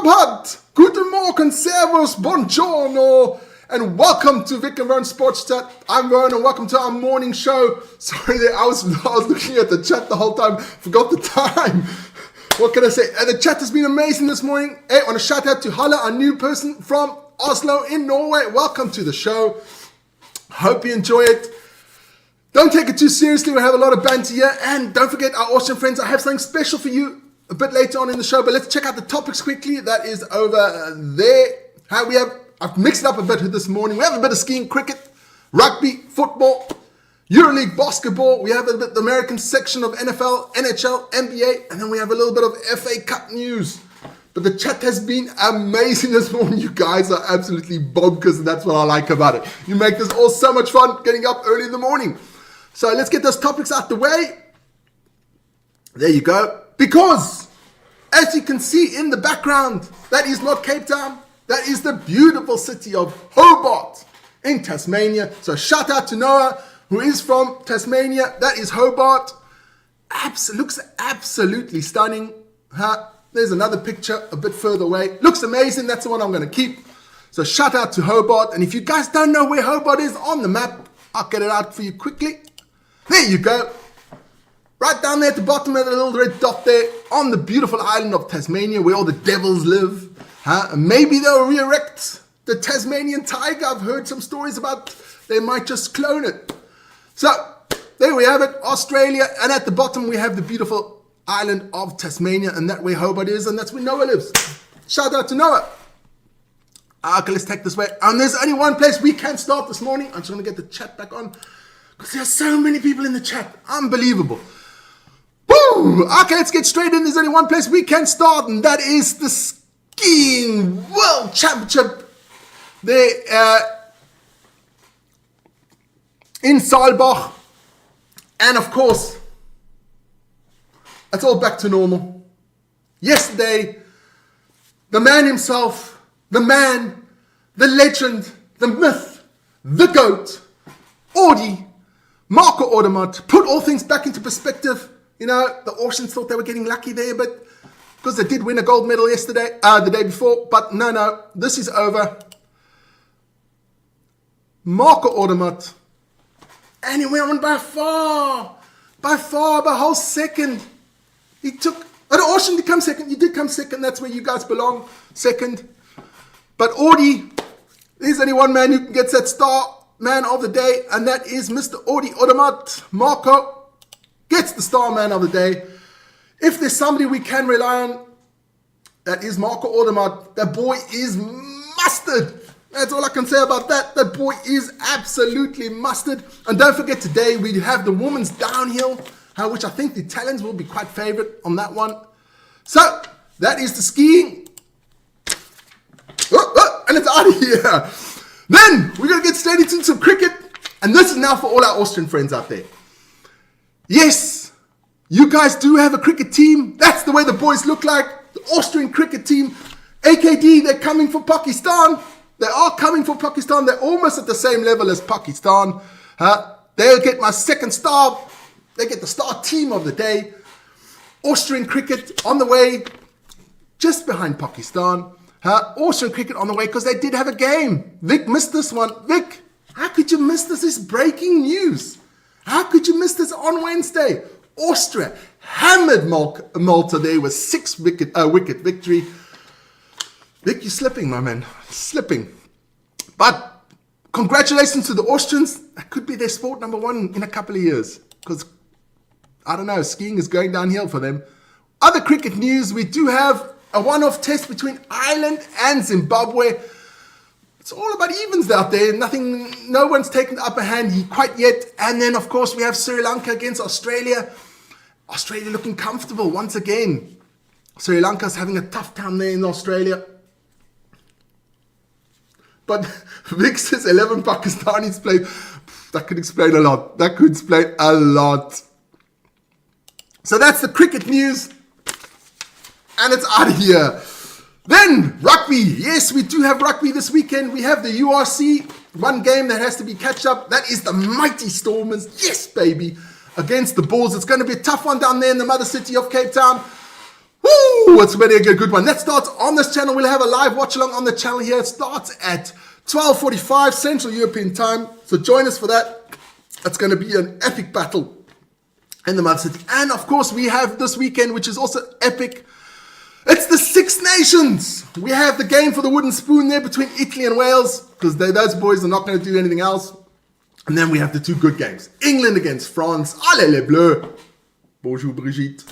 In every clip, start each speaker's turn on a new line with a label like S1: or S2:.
S1: Abad, guten Morgen, servus, buongiorno, and welcome to Vik and Wern Sports Chat. I'm Wern and welcome to our morning show. Sorry, I was looking at the chat the whole time, forgot the time. What can I say? The chat has been amazing this morning. Hey, I want to shout out to Hala, a new person from Oslo in Norway. Welcome to the show. Hope you enjoy it. Don't take it too seriously. We have a lot of banter here. And don't forget, our Austrian friends, I have something special for you a bit later on in the show. But let's check out the topics quickly. That is over there. I've mixed it up a bit this morning. We have a bit of skiing, cricket, rugby, football, EuroLeague basketball. We have a bit the American section of NFL, NHL, NBA. And then we have a little bit of FA Cup news. But the chat has been amazing this morning. You guys are absolutely bonkers, and that's what I like about it. You make this all so much fun getting up early in the morning. So let's get those topics out the way. There you go. Because, as you can see in the background, that is not Cape Town. That is the beautiful city of Hobart in Tasmania. So shout out to Noah, who is from Tasmania. That is Hobart. Looks absolutely stunning. There's another picture a bit further away. Looks amazing. That's the one I'm going to keep. So shout out to Hobart. And if you guys don't know where Hobart is on the map, I'll get it out for you quickly. There you go. Right down there at the bottom of the little red dot there on the beautiful island of Tasmania where all the devils live. Maybe they'll re-erect the Tasmanian tiger. I've heard some stories about they might just clone it. So there we have it, Australia. And at the bottom we have the beautiful island of Tasmania, and that where Hobart is, and that's where Noah lives. Shout out to Noah. Okay, let's take this way. And there's only one place we can start this morning. I'm just going to get the chat back on because there are so many people in the chat. Unbelievable. Woo! Okay, let's get straight in. There's only one place we can start, and that is the Skiing World Championship there in Saalbach. And of course, it's all back to normal. Yesterday, the man himself, the man, the legend, the myth, the GOAT, Audi, Marco Odermatt, put all things back into perspective. You know, the Austrians thought they were getting lucky there, but because they did win a gold medal yesterday, the day before. But no, this is over. Marco Odermatt, and he went on by a whole second. He took, the Austrian did come second. You did come second. That's where you guys belong, second. But Audi, there's only one man who gets that star man of the day, and that is Mr. Audi Odermatt. Marco gets the star man of the day. If there's somebody we can rely on, that is Marco Odermatt. That boy is mustard. That's all I can say about that. That boy is absolutely mustard. And don't forget, today we have the women's downhill, which I think the Italians will be quite favorite on that one. So that is the skiing. And it's out of here. Then we're going to get straight into some cricket. And this is now for all our Austrian friends out there. Yes, you guys do have a cricket team. That's the way the boys look like. The Austrian cricket team. AKD, they're coming for Pakistan. They are coming for Pakistan. They're almost at the same level as Pakistan. They'll get my second star. They get the star team of the day. Austrian cricket on the way, just behind Pakistan. Austrian cricket on the way because they did have a game. Vik missed this one. Vik, how could you miss this? This is breaking news. How could you miss this on Wednesday? Austria hammered Malta there with 6-wicket victory. Vik, you're slipping, my man. Slipping. But congratulations to the Austrians. That could be their sport number one in a couple of years. Because, I don't know, skiing is going downhill for them. Other cricket news, we do have a one-off test between Ireland and Zimbabwe. It's all about evens out there. No one's taken the upper hand quite yet. And then, of course, we have Sri Lanka against Australia. Australia looking comfortable once again. Sri Lanka's having a tough time there in Australia. But Vik says 11 Pakistanis played. That could explain a lot. That could explain a lot. So that's the cricket news. And it's out of here. Then rugby. Yes, we do have rugby this weekend. We have the URC. One game that has to be catch up. That is the mighty Stormers. Yes, baby. Against the Bulls. It's going to be a tough one down there in the mother city of Cape Town. Woo! Woo! It's really a good one. That starts on this channel. We'll have a live watch along on the channel here. It starts at 12:45 Central European Time. So join us for that. It's going to be an epic battle in the Mud City. And of course, we have this weekend, which is also epic. It's the Six Nations. We have the game for the wooden spoon there between Italy and Wales, because those boys are not going to do anything else. And then we have the two good games. England against France. Allez les Bleus. Bonjour Brigitte.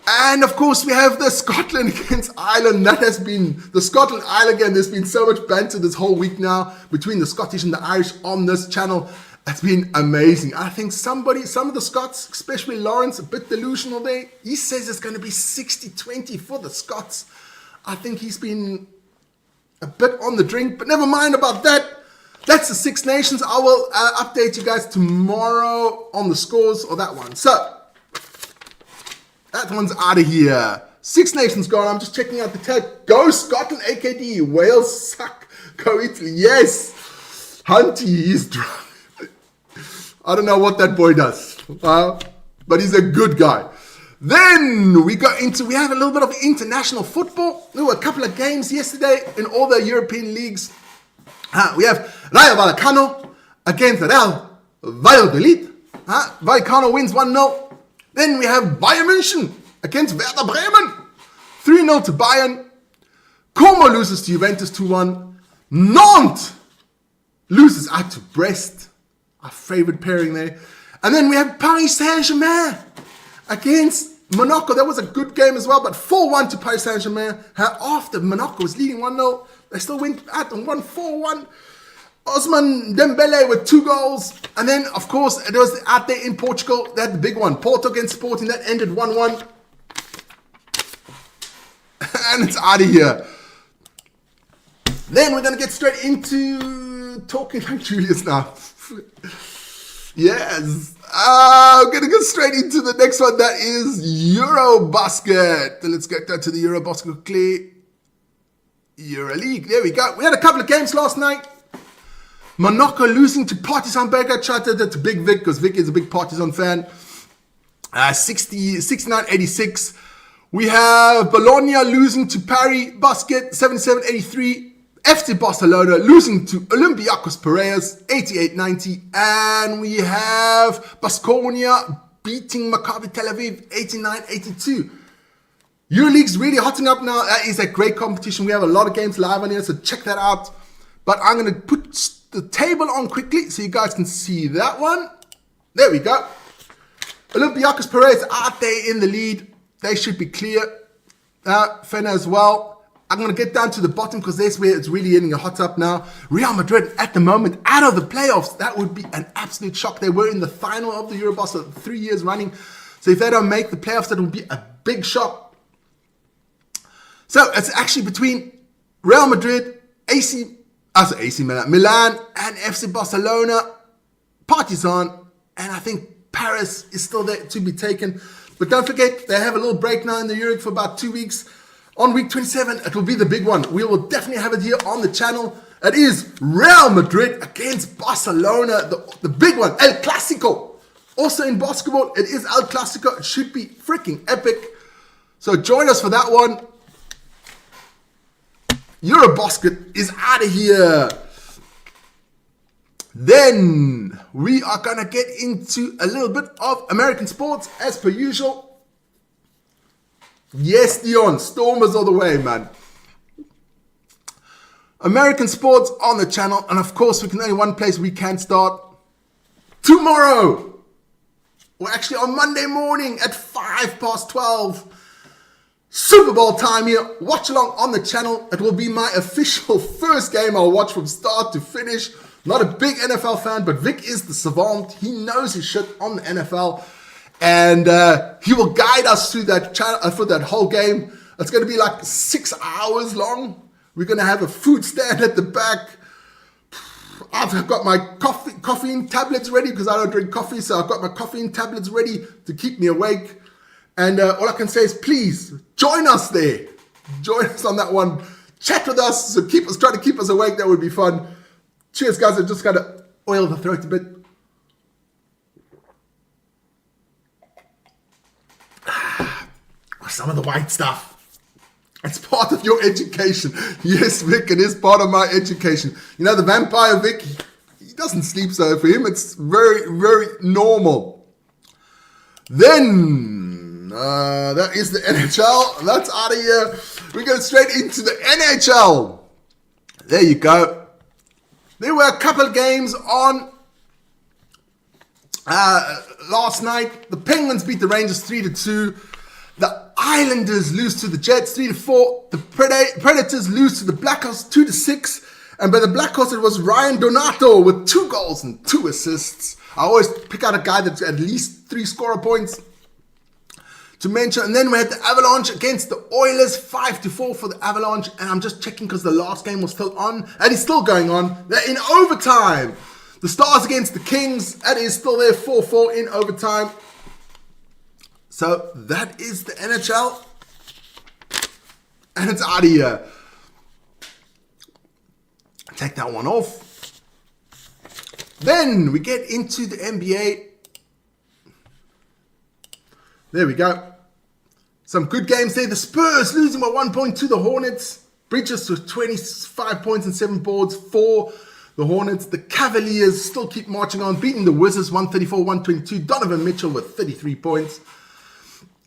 S1: And of course, we have the Scotland against Ireland. That has been the Scotland-Ireland game. There's been so much banter this whole week now between the Scottish and the Irish on this channel. It's been amazing. I think some of the Scots, especially Lawrence, a bit delusional there. He says it's going to be 60-20 for the Scots. I think he's been a bit on the drink, but never mind about that. That's the Six Nations. I will update you guys tomorrow on the scores or that one. So, that one's out of here. Six Nations gone. I'm just checking out the tag. Go Scotland, AKD. Wales suck. Go Italy. Yes. Hunty, he's drunk. I don't know what that boy does, but he's a good guy. Then we have a little bit of international football. There were a couple of games yesterday in all the European leagues. We have Rayo Vallecano against Real Valladolid. Vallecano wins 1-0. Then we have Bayern München against Werder Bremen. 3-0 to Bayern. Como loses to Juventus 2-1. Nantes loses out to Brest. Our favorite pairing there. And then we have Paris Saint-Germain against Monaco. That was a good game as well, but 4-1 to Paris Saint-Germain. After Monaco was leading 1-0, they still went out and won 4-1. Ousmane Dembele with 2 goals. And then, of course, it was out there in Portugal. They had the big one. Porto against Sporting. That ended 1-1. And it's out of here. Then we're going to get straight into talking like Julius now. Yes. I'm going to go straight into the next one. That is Eurobasket. Let's get down to the Eurobasket quickly. EuroLeague. There we go. We had a couple of games last night. Monaco losing to Partizan Belgrade. Shout out to Big Vik, because Vik is a big Partizan fan. 69-86. We have Bologna losing to Paris Basket. 77-83. FC Barcelona losing to Olympiacos Piraeus, 88-90. And we have Baskonia beating Maccabi Tel Aviv, 89-82. EuroLeague's really hotting up now. That is a great competition. We have a lot of games live on here, so check that out. But I'm going to put the table on quickly so you guys can see that one. There we go. Olympiacos Piraeus out there in the lead. They should be clear. Fena as well. I'm going to get down to the bottom because that's where it's really getting hot up now. Real Madrid at the moment out of the playoffs. That would be an absolute shock. They were in the final of the Eurobasket 3 years running. So if they don't make the playoffs, that would be a big shock. So it's actually between Real Madrid, Milan, and FC Barcelona, Partizan, and I think Paris is still there to be taken. But don't forget, they have a little break now in the Euroleague for about 2 weeks. On week 27, it will be the big one. We will definitely have it here on the channel. It is Real Madrid against Barcelona, the big one, El Clasico. Also in basketball, it is El Clasico. It should be freaking epic. So join us for that one. Eurobasket is out of here. Then we are going to get into a little bit of American sports as per usual. Yes, Dion, Stormers all the way, man. American sports on the channel. And of course, we can only one place we can start. Tomorrow. Or actually on Monday morning at 12:05. Super Bowl time here. Watch along on the channel. It will be my official first game I'll watch from start to finish. Not a big NFL fan, but Vic is the savant. He knows his shit on the NFL. And he will guide us through that channel for that whole game. It's going to be like 6 hours long. We're going to have a food stand at the back. I've got my caffeine tablets ready because I don't drink coffee. So I've got my caffeine tablets ready to keep me awake. And all I can say is please join us there. Join us on that one. Chat with us. So try to keep us awake. That would be fun. Cheers, guys. I just got to oil the throat a bit. Some of the white stuff. It's part of your education. Yes, Vic, it is part of my education. You know, the vampire Vic, he doesn't sleep, so for him it's very, very normal. Then, that is the NHL. That's out of here. We go straight into the NHL. There you go. There were a couple of games on last night. The Penguins beat the Rangers 3-2. The Islanders lose to the Jets 3-4. The Predators lose to the Blackhawks 2-6. And by the Blackhawks, it was Ryan Donato with 2 goals and 2 assists. I always pick out a guy that's at least 3 scorer points to mention. And then we had the Avalanche against the Oilers, 5-4 for the Avalanche. And I'm just checking because the last game was still on. And it's still going on. They're in overtime. The Stars against the Kings, that is still there, 4-4 in overtime. So that is the NHL. And it's out of here. Take that one off. Then we get into the NBA. There we go. Some good games there. The Spurs losing by 1 point to the Hornets. Bridges with 25 points and 7 boards for the Hornets. The Cavaliers still keep marching on, beating the Wizards 134-122. Donovan Mitchell with 33 points.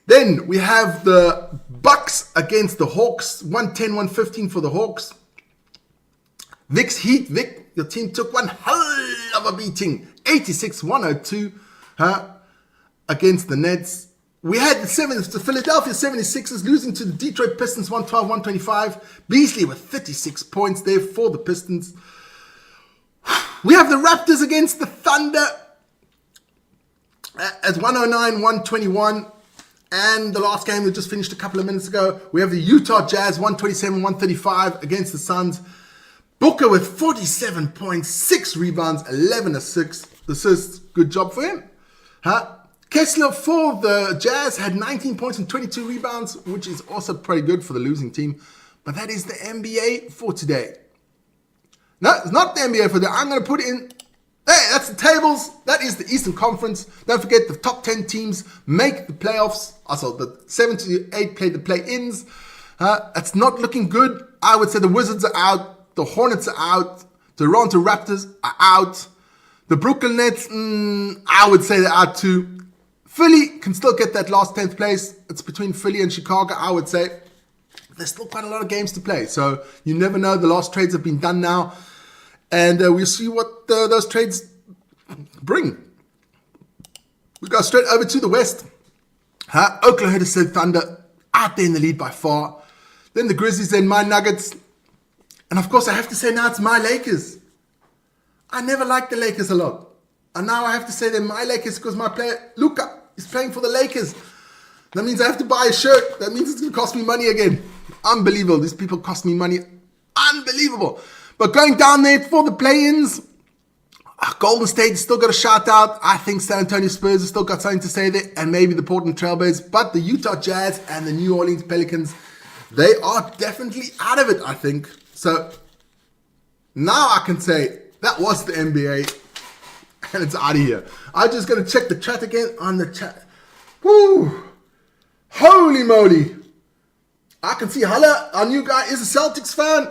S1: Then we have the Bucks against the Hawks, 110-115 for the Hawks. Vic's Heat, Vic, your team took one hell of a beating, 86-102 against the Nets. We had the Philadelphia 76ers losing to the Detroit Pistons 112-125. Beasley with 36 points there for the Pistons. We have the Raptors against the Thunder at 109-121. And the last game we just finished a couple of minutes ago, we have the Utah Jazz 127-135 against the Suns. Booker with 47 points, 6 rebounds, 11 assists. Good job for him. Kessler for the Jazz had 19 points and 22 rebounds, which is also pretty good for the losing team. But that is the NBA for today. No, it's not the NBA for today. I'm going to put it in. Hey, that's the tables. That is the Eastern Conference. Don't forget the top 10 teams make the playoffs. Also, the 7 to 8 play the play-ins. It's not looking good. I would say the Wizards are out. The Hornets are out. The Toronto Raptors are out. The Brooklyn Nets, I would say they're out too. Philly can still get that last 10th place. It's between Philly and Chicago, I would say. There's still quite a lot of games to play. So you never know. The last trades have been done now. And we'll see what those trades bring. We go straight over to the West. Oklahoma City Thunder out there in the lead by far. Then the Grizzlies, then my Nuggets. And of course, I have to say now it's my Lakers. I never liked the Lakers a lot. And now I have to say they're my Lakers because my player, Luka, is playing for the Lakers. That means I have to buy a shirt. That means it's going to cost me money again. Unbelievable. These people cost me money. Unbelievable. But going down there for the play-ins, Golden State still got a shout out. I think San Antonio Spurs have still got something to say there. And maybe the Portland Trailblazers. But the Utah Jazz and the New Orleans Pelicans, they are definitely out of it, I think. So now I can say that was the NBA. And it's out of here. I'm just going to check the chat again on the chat. Woo! Holy moly. I can see Hala, our new guy, is a Celtics fan.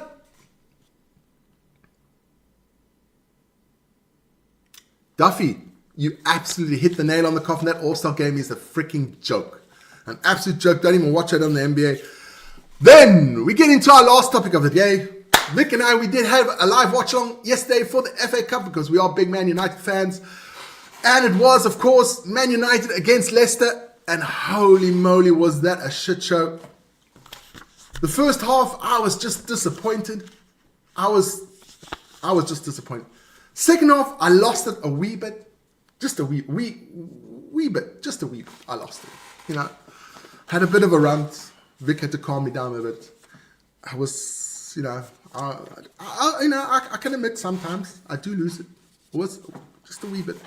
S1: Duffy, you absolutely hit the nail on the coffin. That All-Star game is a freaking joke. An absolute joke. Don't even watch it on the NBA. Then we get into our last topic of the day. Vic and I, we did have a live watch-along yesterday for the FA Cup because we are big Man United fans. And it was, of course, Man United against Leicester. And holy moly, was that a shit show. The first half, I was just disappointed. I was just disappointed. Second half, I lost it a wee bit. Just a wee bit. Just a wee bit. I lost it. You know, had a bit of a rant. Vic had to calm me down a bit. I was, you know, I can admit sometimes I do lose it. It was just a wee bit.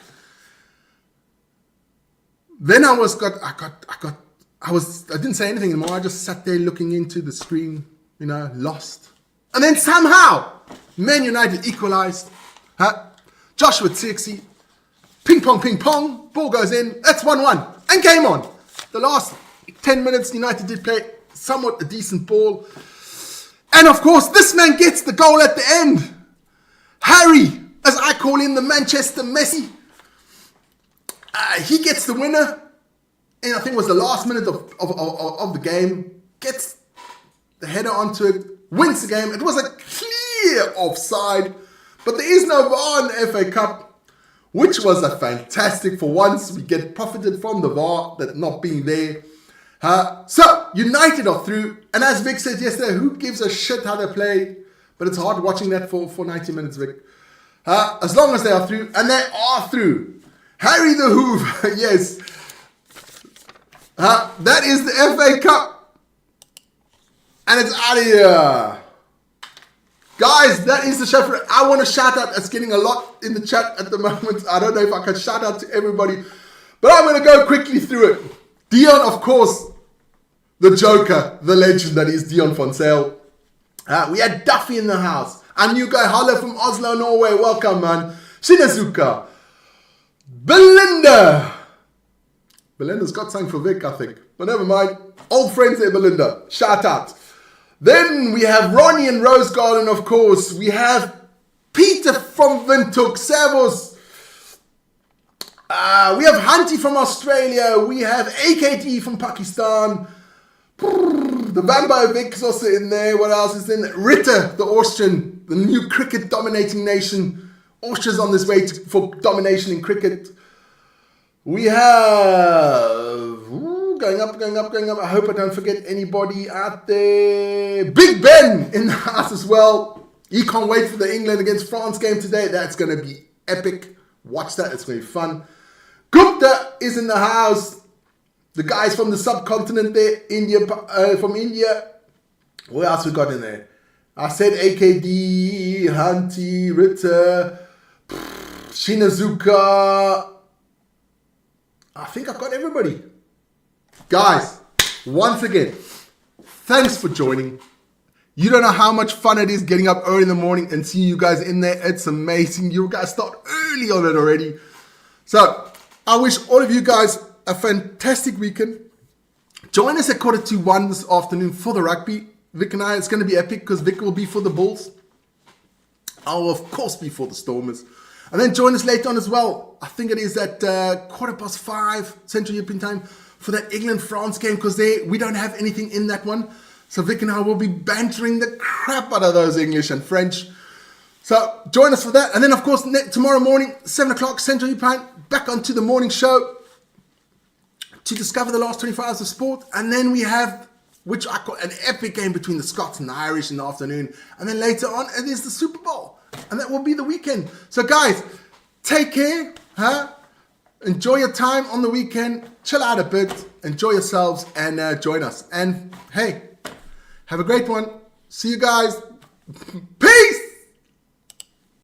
S1: Then I didn't say anything anymore. I just sat there looking into the screen, you know, lost. And then somehow, Man United equalized. Joshua Tsirksi, ping pong, ball goes in. That's 1-1. And game on. The last 10 minutes United did play. somewhat a decent ball. And of course, this man gets the goal at the end. Harry, as I call him, the Manchester Messi. He gets the winner. And I think it was the last minute of the game. Gets the header onto it. Wins the game. It was a clear offside. But there is no VAR in the FA Cup. Which was a fantastic, for once, we get profited from the VAR, that not being there. So, United are through. And as Vic said yesterday, who gives a shit how they play? But it's hard watching that for 90 minutes, Vic. As long as they are through. And they are through. Harry the Hoover, yes. That is the FA Cup. And it's out of here. Guys, that is the show for it. I want to shout out. It's getting a lot in the chat at the moment. I don't know if I can shout out to everybody. But I'm going to go quickly through it. Dion, of course. The Joker. The legend that is Dion Fonsale. We had Duffy in the house. Our new guy, Halle from Oslo, Norway. Welcome, man. Shinazuka. Belinda. Belinda's got something for Vic, I think. But never mind. Old friends there, Belinda. Shout out. Then we have Ronnie and Rose Garden, of course. We have Peter from Windhoek, Servus. We have Hunty from Australia. We have AKT from Pakistan. The Vampire Vic is also in there. What else is in there? Ritter, the Austrian, the new cricket dominating nation. Austria's on this way for domination in cricket. We have... going up. I hope I don't forget anybody out there. Big Ben in the house as well. He can't wait for the England against France game today. That's going to be epic. Watch that. It's going to be fun. Gupta is in the house. The guys from the subcontinent there. From India. What else we got in there? I said AKD, Hunty, Ritter, Shinazuka. I think I've got everybody. Guys, once again, thanks for joining. You don't know how much fun it is getting up early in the morning and seeing you guys in there. It's amazing. You guys start early on it already. So, I wish all of you guys a fantastic weekend. Join us at 1:45 this afternoon for the rugby. Vic and I, it's going to be epic because Vic will be for the Bulls. I will, of course, be for the Stormers. And then join us later on as well. I think it is at 5:15 Central European Time for that England-France game, because we don't have anything in that one. So Vic and I will be bantering the crap out of those English and French. So join us for that. And then, of course, tomorrow morning, 7 o'clock Central European Time, back onto the morning show to discover the last 24 hours of sport. And then we have, which I call an epic game between the Scots and the Irish in the afternoon. And then later on, it is the Super Bowl. And that will be the weekend. So guys, take care. Enjoy your time on the weekend. Chill out a bit. Enjoy yourselves and join us. And hey, have a great one. See you guys. Peace.